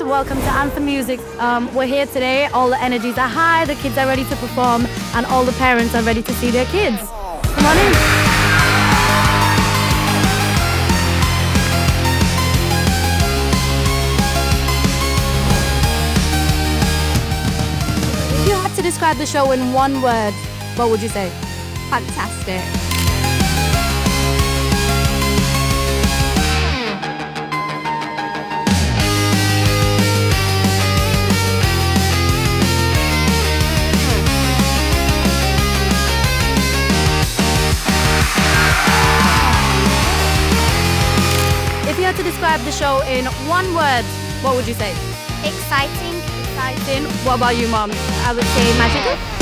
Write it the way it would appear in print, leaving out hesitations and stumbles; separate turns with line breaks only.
welcome to Anthem Music. We're here today, all the energies are high, the kids are ready to perform, and all the parents are ready to see their kids. Come on in. If you had to describe the show in one word, what would you say?
Fantastic.
If you had to describe the show in one word, what would you say?
Exciting.
Exciting. What about you, Mom?
I would say magical.